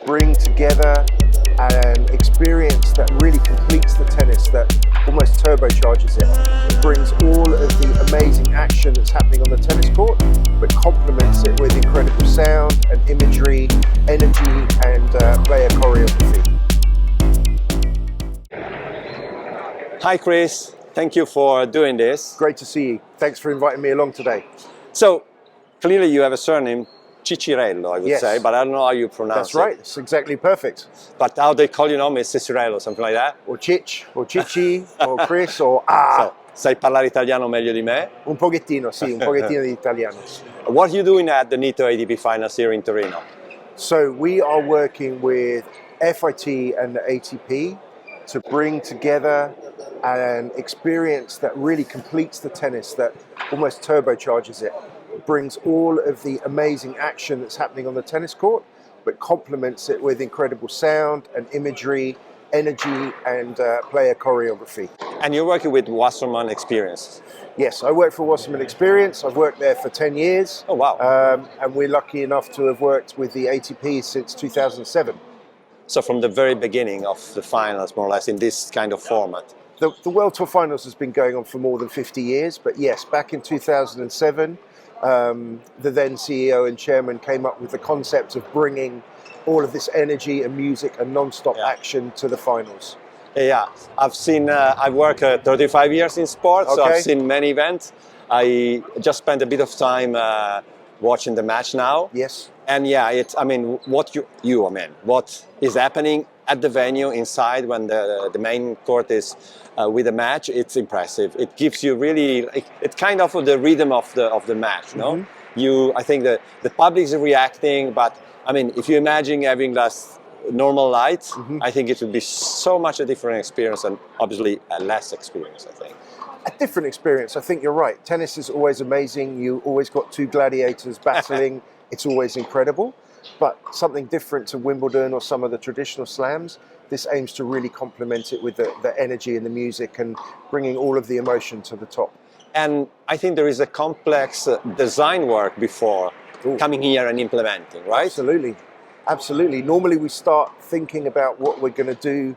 bring together an experience that really completes the tennis, that almost turbocharges it. It brings all of the amazing action that's happening on the tennis court, but complements it with incredible sound and imagery, energy and player choreography. Hi Chris, thank you for doing this. Great to see you. Thanks for inviting me along today. So, clearly you have a surname, Cicirello, I would Yes. say, but I don't know how you pronounce That's right, it's exactly perfect. But how they call you now is Cicirello, something like that? Or Cic, or Cici, or Chris, or So, sai parlare italiano meglio di me. Un pochettino, sì, un pochettino di italiano. What are you doing at the Nitto ATP Finals here in Torino? So we are working with FIT and the ATP to bring together an experience that really completes the tennis, that almost turbocharges it. It brings all of the amazing action that's happening on the tennis court, but complements it with incredible sound and imagery, energy and player choreography. And you're working with Wasserman Experience. Yes, I work for Wasserman Experience. I've worked there for 10 years. Oh, wow. And we're lucky enough to have worked with the ATP since 2007. So from the very beginning of the finals, more or less, in this kind of format. The World Tour Finals has been going on for more than 50 years, but yes, back in 2007, the then CEO and chairman came up with the concept of bringing all of this energy and music and non-stop action to the finals. Yeah, I've seen, I've worked 35 years in sports, so I've seen many events. I just spent a bit of time watching the match now. Yes. And yeah, it's, I mean, what is happening at the venue inside when the main court is with the match, it's impressive. It gives you really, it's kind of the rhythm of the match, no? I think the public is reacting, but I mean, if you imagine having less normal lights, I think it would be so much a different experience and obviously a less experience, I think. A different experience, I think you're right. Tennis is always amazing. You always got two gladiators battling. It's always incredible. But something different to Wimbledon or some of the traditional slams, this aims to really complement it with the energy and the music and bringing all of the emotion to the top. And I think there is a complex design work before coming here and implementing, right? Absolutely. Absolutely. Normally we start thinking about what we're going to do,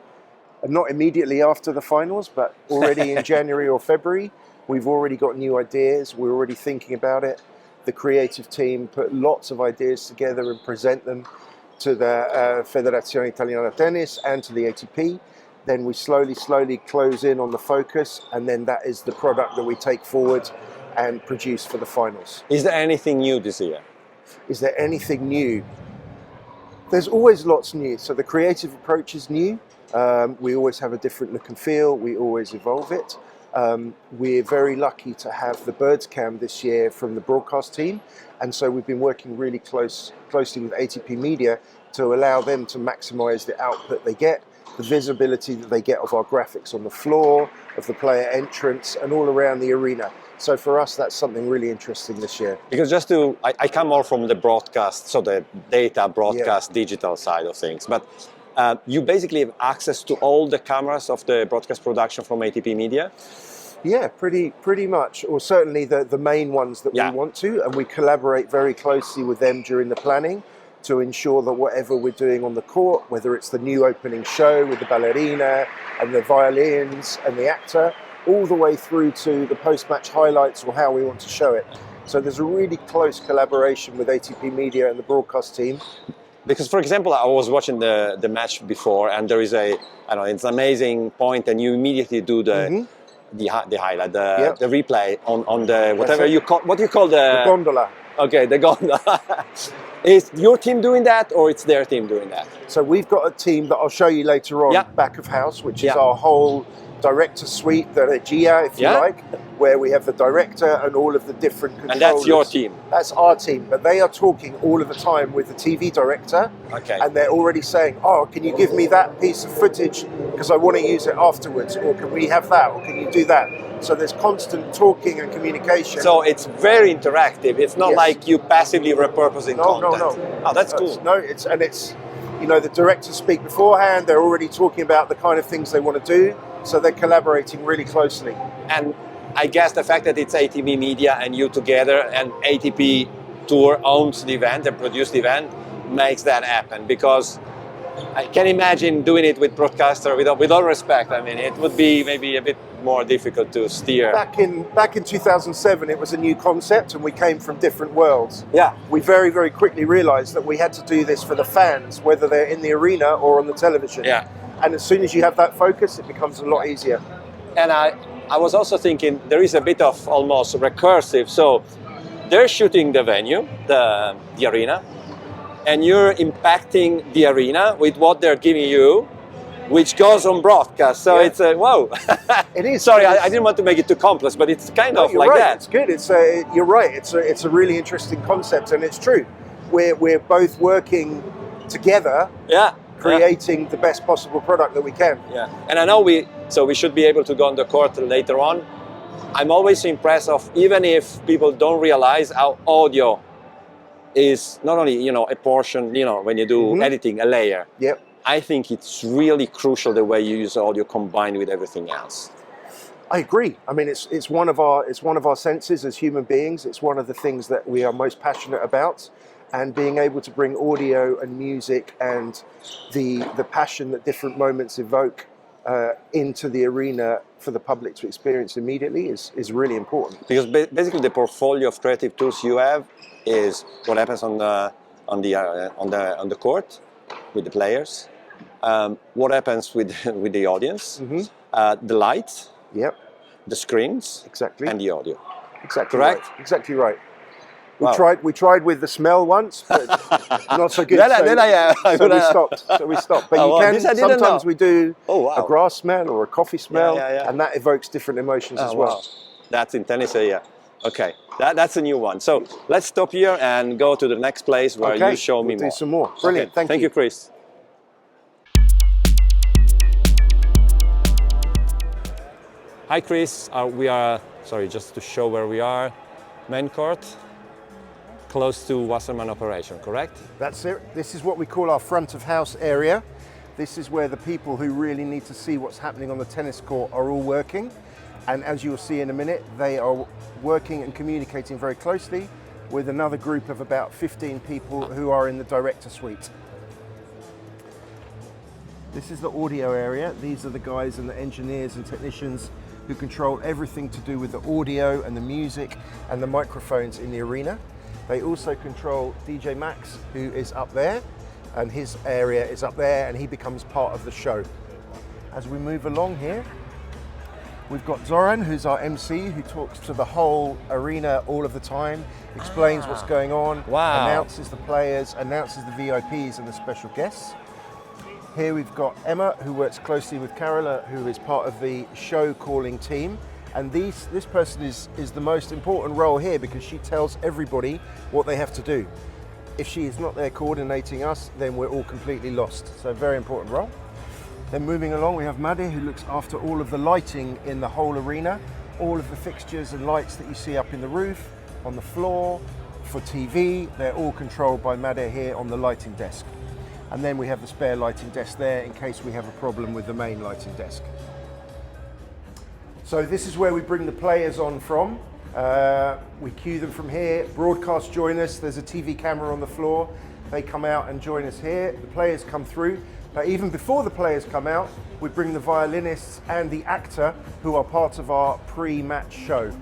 not immediately after the finals, but already in January or February. We've already got new ideas. We're already thinking about it. The creative team put lots of ideas together and present them to the Federazione Italiana Tennis and to the ATP. Then we slowly close in on the focus, and then that is the product that we take forward and produce for the finals. Is there anything new this year? Is there anything new? There's always lots new. So the creative approach is new. We always have a different look and feel. We always evolve it. We're very lucky to have the Birds Cam this year from the broadcast team, and so we've been working really closely with ATP Media to allow them to maximize the output they get, the visibility that they get of our graphics on the floor, of the player entrance and all around the arena. So for us, that's something really interesting this year. Because I come more from the broadcast, so the data broadcast digital side of things, but you basically have access to all the cameras of the broadcast production from ATP Media? Yeah, pretty much, or certainly the main ones that we want to, and we collaborate very closely with them during the planning to ensure that whatever we're doing on the court, whether it's the new opening show with the ballerina and the violins and the actor, all the way through to the post-match highlights or how we want to show it. So there's a really close collaboration with ATP Media and the broadcast team. Because, for example, I was watching the match before, and there is it's an amazing point, and you immediately do the highlight, the replay on the whatever you call, what do you call the gondola? Okay, the gondola. Is your team doing that, or it's their team doing that? So we've got a team that I'll show you later on, back of house, which is our whole director suite, the regia, if you like, where we have the director and all of the different controllers. And that's your team? That's our team, but they are talking all of the time with the TV director, and they're already saying, oh, can you give me that piece of footage because I want to use it afterwards, or can we have that, or can you do that? So there's constant talking and communication. So it's very interactive. It's not like you passively repurposing content. No. Oh, that's cool. No, it's you know, the directors speak beforehand. They're already talking about the kind of things they want to do. So they're collaborating really closely. And I guess the fact that it's ATP Media and you together and ATP Tour owns the event and produces the event makes that happen, because I can imagine doing it with broadcaster. With all respect, I mean, it would be maybe a bit more difficult to steer. Back in 2007, it was a new concept, and we came from different worlds. Yeah. We very quickly realised that we had to do this for the fans, whether they're in the arena or on the television. Yeah. And as soon as you have that focus, it becomes a lot easier. And I was also thinking there is a bit of almost recursive. So they're shooting the venue, the arena, and you're impacting the arena with what they're giving you, which goes on broadcast. So it's wow. It is. Sorry, I didn't want to make it too complex, but it's kind of like right. that. It's good. You're right. It's a really interesting concept, and it's true. We're both working together. Yeah. Creating the best possible product that we can. Yeah. And I know we should be able to go on the court later on. I'm always impressed of, even if people don't realize how audio is not only, a portion, when you do editing, a layer. Yep. I think it's really crucial the way you use audio combined with everything else. I agree. I mean, it's one of our senses as human beings. It's one of the things that we are most passionate about, and being able to bring audio and music and the passion that different moments evoke into the arena for the public to experience immediately is really important. Because basically the portfolio of creative tools you have is what happens on the court with the players, what happens with the audience, the lights, the screens, exactly, and the audio. Exactly. Correct? Right. Exactly right. Wow. We tried with the smell once, but not so good. So we stopped. But sometimes we do a grass smell or a coffee smell, and that evokes different emotions as well. Wow. That's in tennis, yeah. Okay, that's a new one. So let's stop here and go to the next place where you show me more. Do some more. Brilliant. Okay. Thank you, Chris. Hi, Chris. We are, just to show where we are, main court, close to Wasserman operation, correct? That's it. This is what we call our front of house area. This is where the people who really need to see what's happening on the tennis court are all working. And as you'll see in a minute, they are working and communicating very closely with another group of about 15 people who are in the director suite. This is the audio area. These are the guys and the engineers and technicians who control everything to do with the audio and the music and the microphones in the arena. They also control DJ Max, who is up there, and his area is up there, and he becomes part of the show. As we move along here, we've got Zoran, who's our MC, who talks to the whole arena all of the time, explains what's going on, announces the players, announces the VIPs and the special guests. Here we've got Emma, who works closely with Carola, who is part of the show calling team. And this person is the most important role here, because she tells everybody what they have to do. If she is not there coordinating us, then we're all completely lost. So very important role. Then moving along, we have Made, who looks after all of the lighting in the whole arena, all of the fixtures and lights that you see up in the roof, on the floor, for TV, they're all controlled by Made here on the lighting desk. And then we have the spare lighting desk there in case we have a problem with the main lighting desk. So this is where we bring the players on from. We cue them from here. Broadcast join us. There's a TV camera on the floor. They come out and join us here. The players come through. But even before the players come out, we bring the violinists and the actor, who are part of our pre-match show.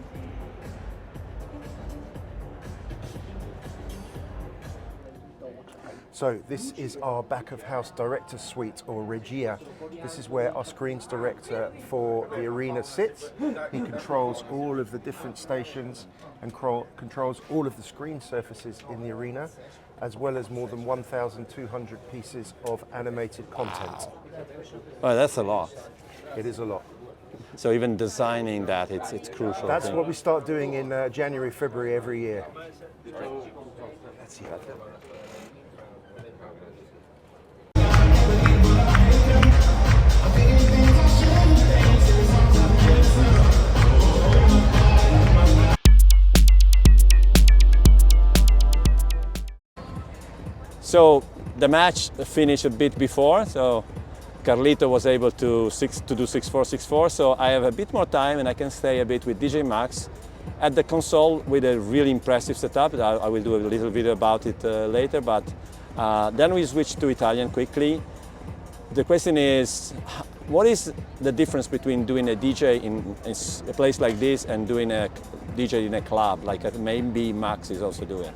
So this is our back of house director suite, or regia. This is where our screens director for the arena sits. He controls all of the different stations and controls all of the screen surfaces in the arena, as well as more than 1,200 pieces of animated content. Oh, that's a lot. It is a lot. So even designing that, it's crucial. That's what we start doing in January, February every year. Let's see that. So the match finished a bit before, so Carlito was able to do 6-4, 6-4, so I have a bit more time and I can stay a bit with DJ Max at the console with a really impressive setup. I will do a little video about it later, but then we switched to Italian quickly. the question is, what is the difference between doing a DJ in a place like this and doing a DJ in a club, like maybe Max is also doing?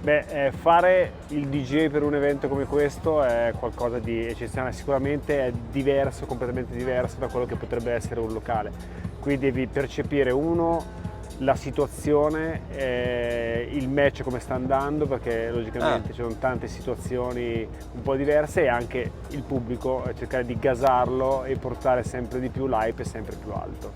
Beh, fare il DJ per un evento come questo è qualcosa di eccezionale, sicuramente è diverso, completamente diverso da quello che potrebbe essere un locale. Qui devi percepire la situazione, il match come sta andando, perché logicamente ci sono tante situazioni un po' diverse, e anche il pubblico, cercare di gasarlo e portare sempre di più l'hype sempre più alto.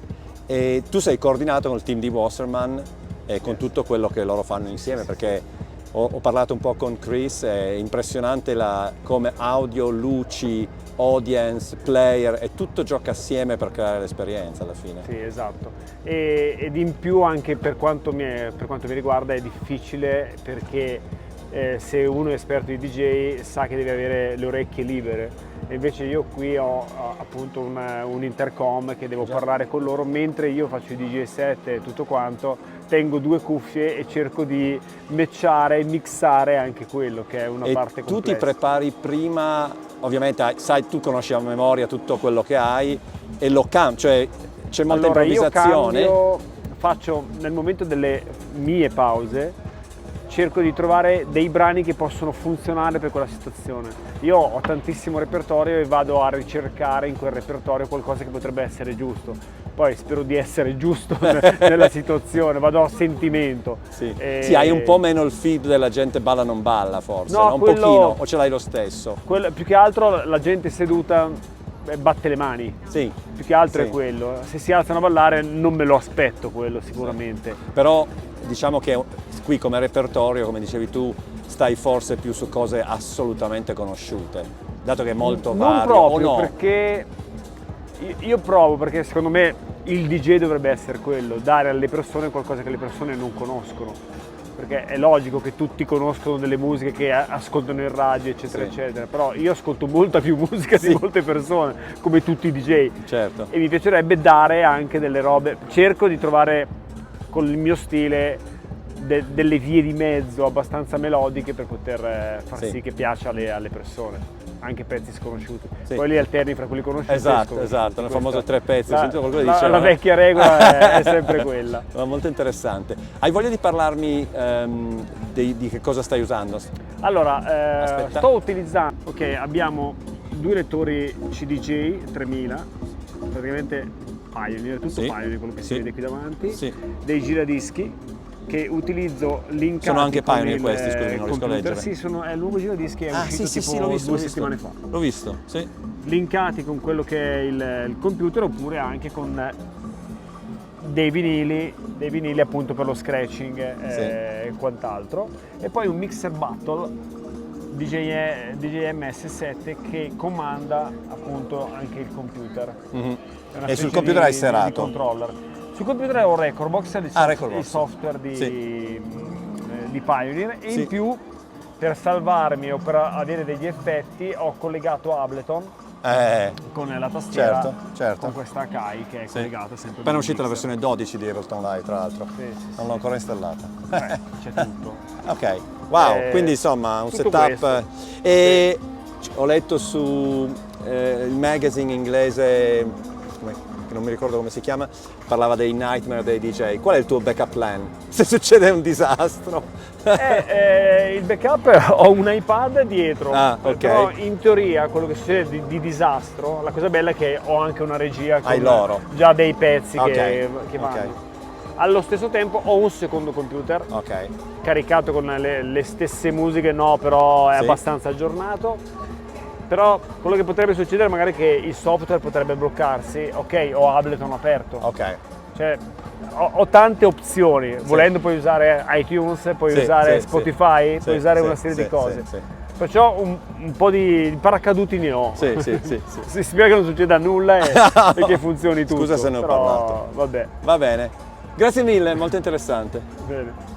E tu sei coordinato con il team di Wasserman e con tutto quello che loro fanno insieme, perché ho parlato un po' con Chris, è impressionante come audio, luci, audience, player, e tutto gioca assieme per creare l'esperienza alla fine. Sì, esatto. Ed in più anche per quanto mi riguarda è difficile, perché se uno è esperto di DJ sa che deve avere le orecchie libere, e invece io qui ho appunto un intercom che devo parlare con loro mentre io faccio i DJ set e tutto quanto, tengo 2 cuffie e cerco di matchare e mixare anche quello, che è una parte complessa. Tu ti prepari prima, ovviamente sai, tu conosci a memoria tutto quello che hai e lo cambi, cioè c'è molta improvvisazione. Io faccio nel momento delle mie pause, cerco di trovare dei brani che possono funzionare per quella situazione. Io ho tantissimo repertorio e vado a ricercare in quel repertorio qualcosa che potrebbe essere giusto. Poi spero di essere giusto nella situazione, vado a sentimento. Sì. Sì, hai un po' meno il feed della gente balla non balla, forse, no? Un pochino, o ce l'hai lo stesso? Più che altro la gente seduta batte le mani, sì. Più che altro sì. È quello. Se si alzano a ballare non me lo aspetto quello sicuramente. Sì. Però diciamo che qui come repertorio, come dicevi tu, stai forse più su cose assolutamente conosciute, dato che è molto vario. Non proprio, o no? Perché io provo, perché secondo me il DJ dovrebbe essere quello, dare alle persone qualcosa che le persone non conoscono, perché è logico che tutti conoscono delle musiche che ascoltano in radio, eccetera, sì. eccetera, però io ascolto molta più musica di molte persone, come tutti i DJ, certo. E mi piacerebbe dare anche delle robe, cerco di trovare con il mio stile delle vie di mezzo abbastanza melodiche per poter far sì che piaccia alle persone, anche pezzi sconosciuti. Sì. Poi li alterni fra quelli conosciuti e sconosciuti. Esatto, il famoso 3 pezzi. La vecchia regola è sempre quella. Ma molto interessante. Hai voglia di parlarmi di che cosa stai usando? Allora, sto utilizzando, abbiamo 2 lettori CDJ 3000, praticamente Pioneer, tutto Pioneer, quello che si vede qui davanti, dei giradischi che utilizzo linkati. Sono anche con Pioneer questi, scusami, non riesco a leggere. Sì, è il nuovo giradischi, è uscito l'ho visto, 2 settimane fa. L'ho visto, sì. Linkati con quello che è il computer, oppure anche con dei vinili appunto per lo scratching e quant'altro. E poi un mixer battle DJM S7 che comanda appunto anche il computer. E sul computer hai serato? Di controller. Sul computer ho Recordbox, il software di Pioneer, e in più per salvarmi o per avere degli effetti ho collegato Ableton con la tastiera, certo. con questa Akai che è collegata sempre. Appena uscita la versione 12 di Ableton Live, tra l'altro. Non l'ho ancora installata. C'è tutto. Ok, wow, quindi insomma un setup. Questo. E ho letto su il magazine inglese, che non mi ricordo come si chiama, parlava dei nightmare dei DJ. Qual è il tuo backup plan se succede un disastro? Il backup, ho un iPad dietro, però in teoria quello che succede di disastro, la cosa bella è che ho anche una regia con già dei pezzi che vanno. Allo stesso tempo ho un secondo computer caricato con le stesse musiche, però è abbastanza aggiornato. Però quello che potrebbe succedere magari è che il software potrebbe bloccarsi, ho Ableton aperto. Cioè, ho tante opzioni, volendo puoi usare iTunes, puoi usare Spotify, puoi usare una serie di cose. Perciò un po' di paracaduti ne ho. Si spera che non succeda nulla e che funzioni tutto. Scusa se ne ho parlato. Vabbè. Va bene. Grazie mille, molto interessante. Bene.